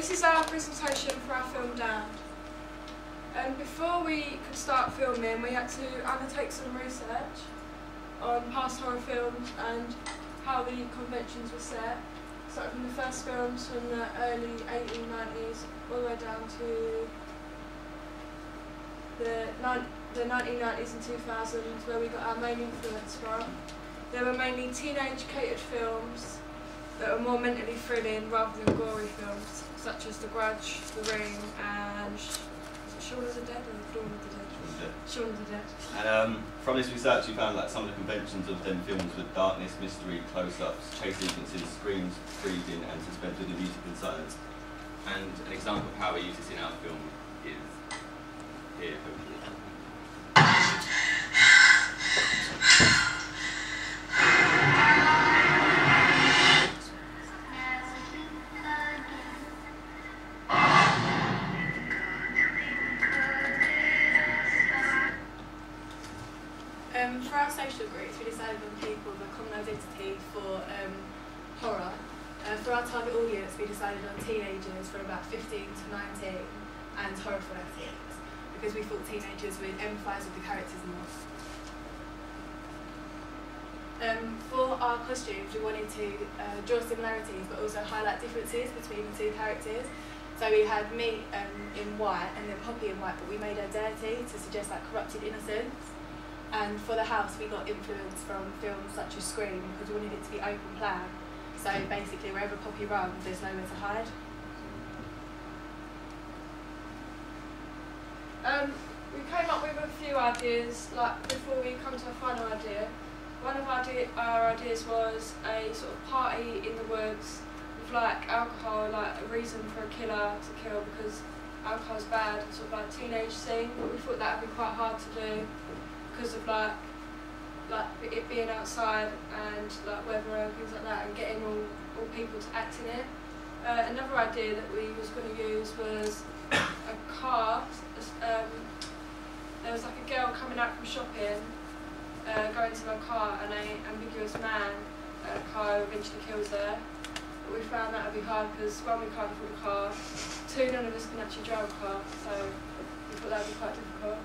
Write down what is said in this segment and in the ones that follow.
this is our presentation for our film Damned. Before we could start filming, we had to undertake some research on past horror films and how the conventions were set. Starting from the first films from the early 1890s all the way down to the 1990s and 2000s, where we got our main influence from. They were mainly teenage catered films that were more mentally thrilling rather than gory films, such as The Grudge, The Ring, and Shaun of the Dead or Dawn of the Dead? Shaun of the Dead. And from this research, we found that some of the conventions of them films were darkness, mystery, close-ups, chase sequences, screams, breathing, and suspense with the music and silence. And an example of how we use this in our film is here, hopefully. For our social groups, we decided on people with a common identity for horror. For our target audience, we decided on teenagers from about 15 to 19 and horror fanatics, because we thought teenagers would empathise with the characters more. For our costumes, we wanted to draw similarities but also highlight differences between the two characters. So we had me in white and then Poppy in white, but we made her dirty to suggest like corrupted innocence. And for the house, we got influence from films such as Scream because we wanted it to be open plan. So basically, wherever Poppy runs, there's nowhere to hide. We came up with a few ideas, like before we come to a final idea. One of our ideas was a sort of party in the woods with like alcohol, like a reason for a killer to kill because alcohol's bad, sort of like a teenage scene. But we thought that would be quite hard to do because of like it being outside and like weather and things like that, and getting all people to act in it. Another idea that we was going to use was a car. There was like a girl coming out from shopping, going to her car, and an ambiguous man car eventually kills her. But we found that would be hard because one, we can't afford a car, two, none of us can actually drive a car, so we thought that would be quite difficult.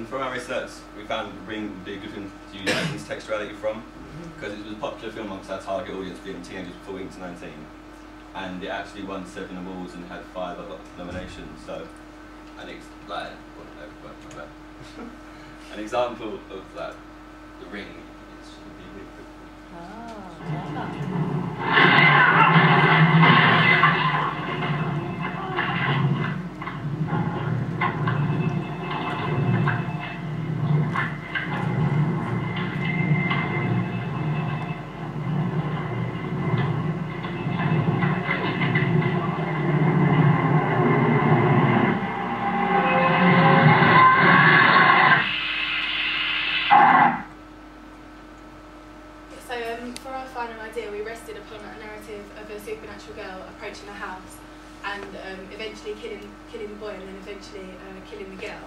From our research, we found The Ring would be a good film to use this textuality from, because it was a popular film amongst our target audience being teenagers 14 to 19, and it actually won 7 awards and had 5 other nominations. So, an example of that, The Ring, is for our final idea, we rested upon a narrative of a supernatural girl approaching a house and eventually killing the boy and then eventually killing the girl.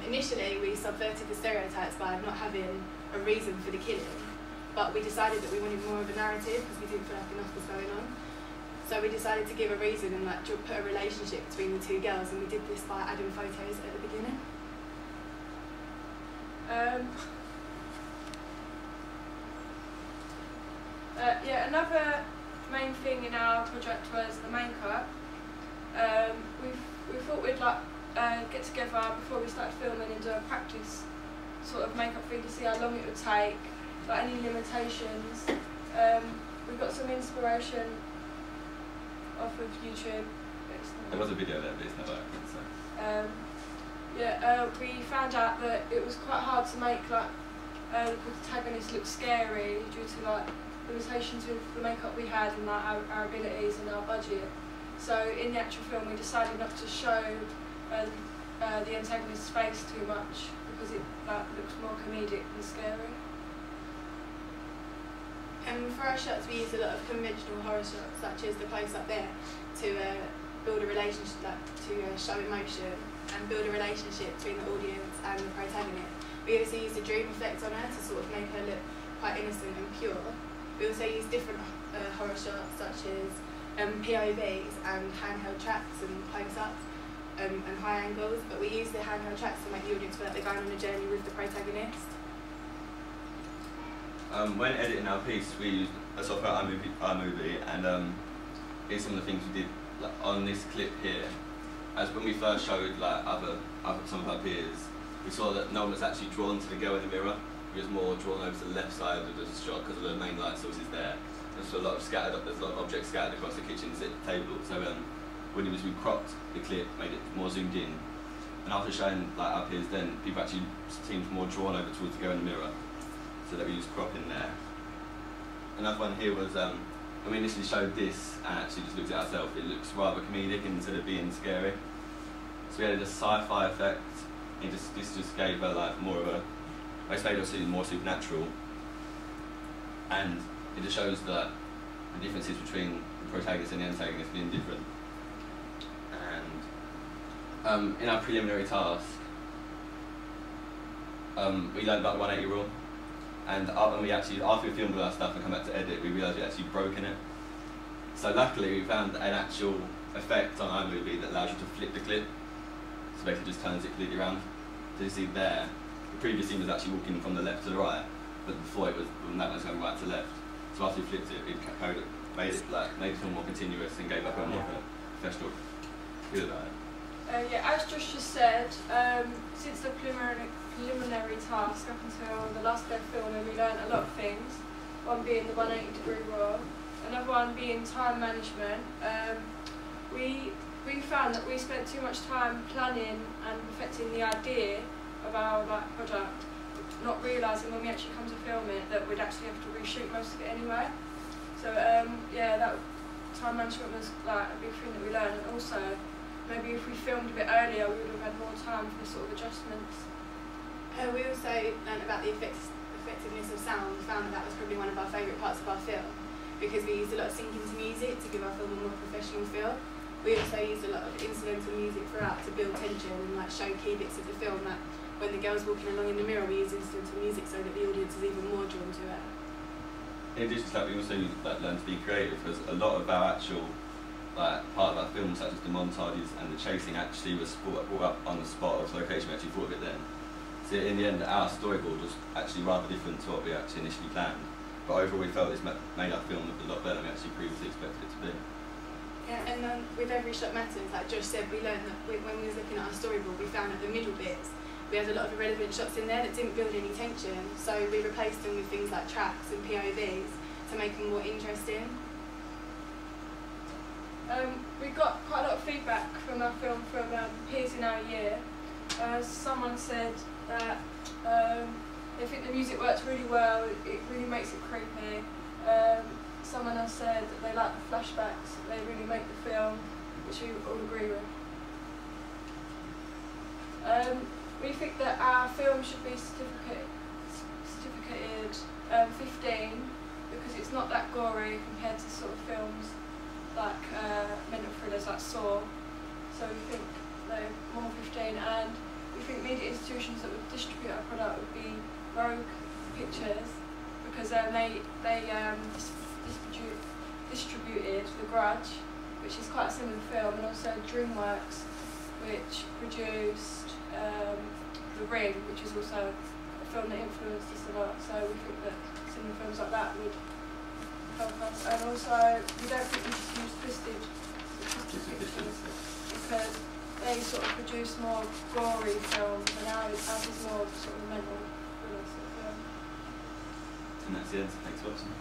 Initially, we subverted the stereotypes by not having a reason for the killing, but we decided that we wanted more of a narrative because we didn't feel like enough was going on. So we decided to give a reason and like put a relationship between the two girls, and we did this by adding photos at the beginning. Yeah, another main thing in our project was the makeup. We thought we'd like get together before we started filming and do a practice sort of makeup thing to see how long it would take, like any limitations. We got some inspiration off of YouTube. There was a video there, but it's not working. So. We found out that it was quite hard to make like the protagonist look scary due to like limitations with the makeup we had and like our abilities and our budget. So in the actual film, we decided not to show the antagonist's face too much because it looks more comedic than scary. And for our shots, we used a lot of conventional horror shots, such as the close-up there, to build a relationship, to show emotion and build a relationship between the audience and the protagonist. We also used a dream effect on her to sort of make her look quite innocent and pure. We also used different horror shots, such features POVs and handheld tracks and close-ups and high angles, but we use the handheld tracks to make the audience feel like they're going on a journey with the protagonist. When editing our piece, we used a software iMovie, and here's some of the things we did on this clip here. As when we first showed like some of our peers, we saw that no one was actually drawn to the girl in the mirror. He was more drawn over to the left side of the shot because of the main light sources there. There's a lot of objects scattered across the kitchen table. So when we cropped the clip, made it more zoomed in, and after showing like our peers, then people actually seemed more drawn over towards the girl in the mirror. So that we used crop in there. Another one here was when we initially showed this and actually just looked at ourselves, it looks rather comedic instead of being scary. So we added a sci-fi effect. This just gave her like more of a, it made it more supernatural, and it just shows that the differences between the protagonist and the antagonist being different. And in our preliminary task, we learned about the 180 rule. And after we filmed all our stuff and come back to edit, we realised we'd actually broken it. So luckily we found an actual effect on iMovie that allows you to flip the clip. So basically just turns it completely around. So you see there, the previous scene was actually walking from the left to the right, but before it was, that was going right to left. So after we flipped it, it made it feel more continuous and gave like a more professional feel about it. Yeah, as Josh just said, since the preliminary task up until the last day of filming, we learned a lot of things. One being the 180-degree rule, another one being time management. We found that we spent too much time planning and perfecting the idea of our product, not realising when we actually come to film it that we'd actually have to reshoot most of it anyway. So yeah, that time management was like a big thing that we learned, and also maybe if we filmed a bit earlier, we would have had more time for the sort of adjustments. We also learned about the effectiveness of sound. We found that was probably one of our favourite parts of our film, because we used a lot of syncing to music to give our film a more professional feel. We also used a lot of incidental music throughout to build tension and show key bits of the film. That when the girl's walking along in the mirror, we used incidental music so that the audience is even more drawn to it. In addition to that, we also learned to be creative, because a lot of our actual part of our film, such as the montages and the chasing, actually was brought up on the spot of location. We actually thought of it then. So in the end, our storyboard was actually rather different to what we actually initially planned. But overall, we felt this made our film look a lot better than we actually previously expected it to be. Yeah, and with every shot matters, like Josh said, we learned that when we was looking at our storyboard, we found that the middle bits, we had a lot of irrelevant shots in there that didn't build any tension. So we replaced them with things like tracks and POVs to make them more interesting. We got quite a lot of feedback from our film from peers in our year. Someone said that they think the music works really well, it really makes it creepy. Someone else said that they like the flashbacks, they really make the film, which we all agree with. We think that our film should be certificated 15, because it's not that gory compared to sort of films like mental thrillers like Saw. So we think they're more 15, and we think media institutions that would distribute our product would be Rogue Pictures, because they distributed The Grudge, which is quite a similar film, and also DreamWorks, which produced The Ring, which is also a film that influenced us a lot. So we think that similar films like that would help us. And also, we don't think we should use Twisted Pictures, because they sort of produce more gory films, and ours is more sort of mental thriller sort of film. And that's the end. Thanks for watching.